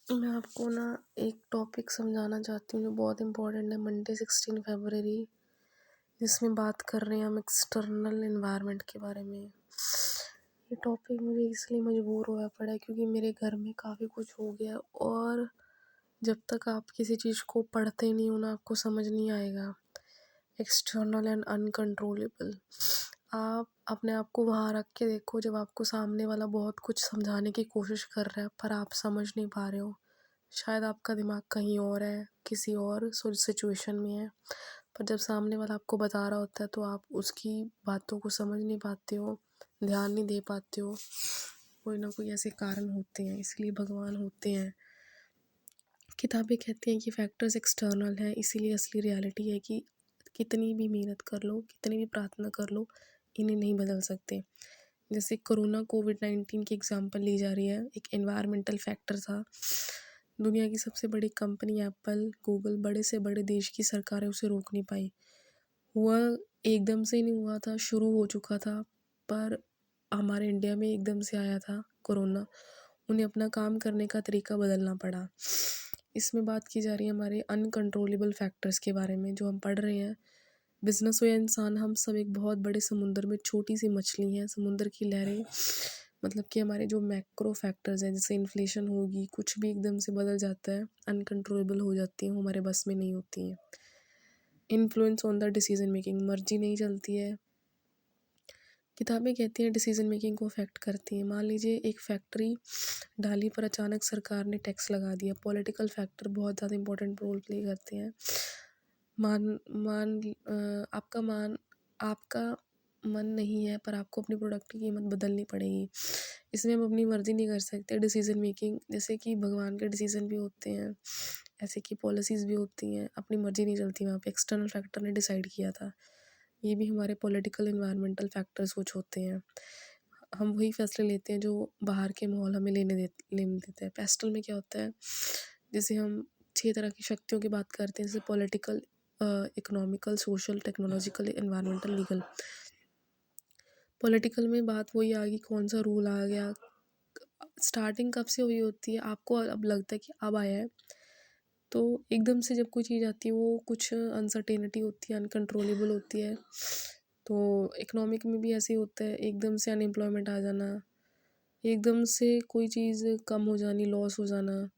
मैं आपको ना एक टॉपिक समझाना चाहती हूँ जो बहुत इम्पोर्टेंट है। मंडे 16 फरवरी, जिसमें बात कर रहे हैं हम एक्सटर्नल एनवायरनमेंट के बारे में। ये टॉपिक मुझे इसलिए मजबूर होना पड़ा है क्योंकि मेरे घर में काफ़ी कुछ हो गया, और जब तक आप किसी चीज़ को पढ़ते नहीं हो ना, आपको समझ नहीं आएगा। External and uncontrollable. आप अपने आप को वहाँ रख के देखो जब आपको सामने वाला बहुत कुछ समझाने की कोशिश कर रहा है पर आप समझ नहीं पा रहे हो। शायद आपका दिमाग कहीं और है, किसी और सिचुएशन में है, पर जब सामने वाला आपको बता रहा होता है तो आप उसकी बातों को समझ नहीं पाते हो, ध्यान नहीं दे पाते हो। कोई ना कोई ऐसे कारण होते हैं, इसलिए भगवान होते हैं। किताबें कहती हैं कि फैक्टर्स एक्सटर्नल हैं, इसीलिए असली रियलिटी है कि कितनी भी मेहनत कर लो, कितनी भी प्रार्थना कर लो, इन्हें नहीं बदल सकते। जैसे कोविड-19 की एग्जांपल ली जा रही है, एक एनवायरमेंटल फैक्टर था। दुनिया की सबसे बड़ी कंपनी एप्पल, गूगल, बड़े से बड़े देश की सरकारें उसे रोक नहीं पाई। हुआ एकदम से नहीं हुआ था, शुरू हो चुका था, पर हमारे इंडिया में एकदम से आया था कोरोना। उन्हें अपना काम करने का तरीका बदलना पड़ा। इसमें बात की जा रही है हमारे अनकंट्रोलेबल फैक्टर्स के बारे में, जो हम पढ़ रहे हैं। बिजनेस हो या इंसान, हम सब एक बहुत बड़े समुंदर में छोटी सी मछली हैं। समुंदर की लहरें, मतलब कि हमारे जो मैक्रो फैक्टर्स हैं, जैसे इन्फ्लेशन होगी, कुछ भी एकदम से बदल जाता है, अनकंट्रोलेबल हो जाती हैं, वो हमारे बस में नहीं होती हैं। Influence on the decision making, मर्जी नहीं चलती है। किताबें कहती हैं डिसीजन मेकिंग को अफेक्ट करती हैं। मान लीजिए एक फैक्ट्री डाली पर अचानक सरकार ने टैक्स लगा दिया। पॉलिटिकल फैक्टर बहुत ज़्यादा इंपॉर्टेंट रोल प्ले करते हैं। मान मान आपका मन नहीं है, पर आपको अपनी प्रोडक्ट की कीमत बदलनी पड़ेगी। इसमें हम अपनी मर्जी नहीं कर सकते। डिसीजन मेकिंग, जैसे कि भगवान के डिसीजन भी होते हैं, ऐसे कि पॉलिसीज़ भी होती हैं, अपनी मर्जी नहीं चलती वहाँ पे, एक्सटर्नल फैक्टर ने डिसाइड किया था। ये भी हमारे पॉलिटिकल एनवायरमेंटल फैक्टर्स कुछ होते हैं। हम वही फैसले लेते हैं जो बाहर के माहौल हमें लेने देते हैं। पेस्टल में क्या होता है, जैसे हम 6 तरह की शक्तियों की बात करते हैं, जैसे political, economical, social, technological, environmental, legal. Political में बात वही आ गई, कौन सा रूल आ गया, स्टार्टिंग कब से हुई होती है, आपको अब लगता है कि अब आया है, तो एकदम से जब कोई चीज़ आती है वो कुछ अनसर्टेनिटी होती है, अनकंट्रोलेबल होती है। तो इकोनॉमिक में भी ऐसे ही होता है, एकदम से अनएम्प्लॉयमेंट आ जाना, एकदम से कोई चीज़ कम हो जानी, लॉस हो जाना।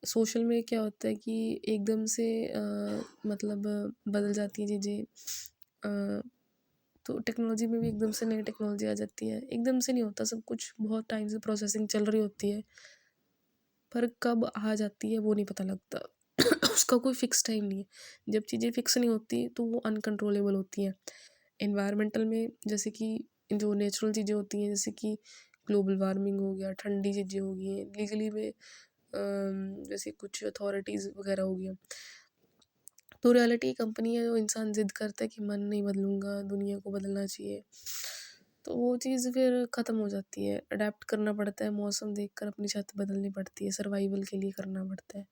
सोशल में क्या होता है कि एकदम से मतलब बदल जाती हैं चीज़ें। तो टेक्नोलॉजी में भी एकदम से नई टेक्नोलॉजी आ जाती है, एकदम से नहीं होता सब कुछ, बहुत टाइम से प्रोसेसिंग चल रही होती है, पर कब आ जाती है वो नहीं पता लगता। उसका कोई फिक्स टाइम नहीं है। जब चीज़ें फिक्स नहीं होती तो वो अनकंट्रोलेबल होती हैं। एनवायरमेंटल में जैसे कि जो नेचुरल चीज़ें होती हैं, जैसे कि ग्लोबल वार्मिंग हो गया, ठंडी चीज़ें हो गई हैं, लीगली में जैसे कुछ अथॉरिटीज़ वगैरह हो गई हैं। तो रियलिटी कंपनी है, जो इंसान ज़िद करता है कि मन नहीं बदलूँगा, दुनिया को बदलना चाहिए, तो वो चीज़ फिर ख़त्म हो जाती है। अडैप्ट करना पड़ता है, मौसम देखकर अपनी छत बदलनी पड़ती है, सर्वाइवल के लिए करना पड़ता है।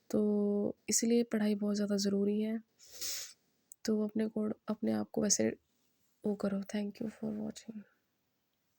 तो इसलिए पढ़ाई बहुत ज़्यादा ज़रूरी है। तो अपने आप को वैसे वो करो। Thank you for watching.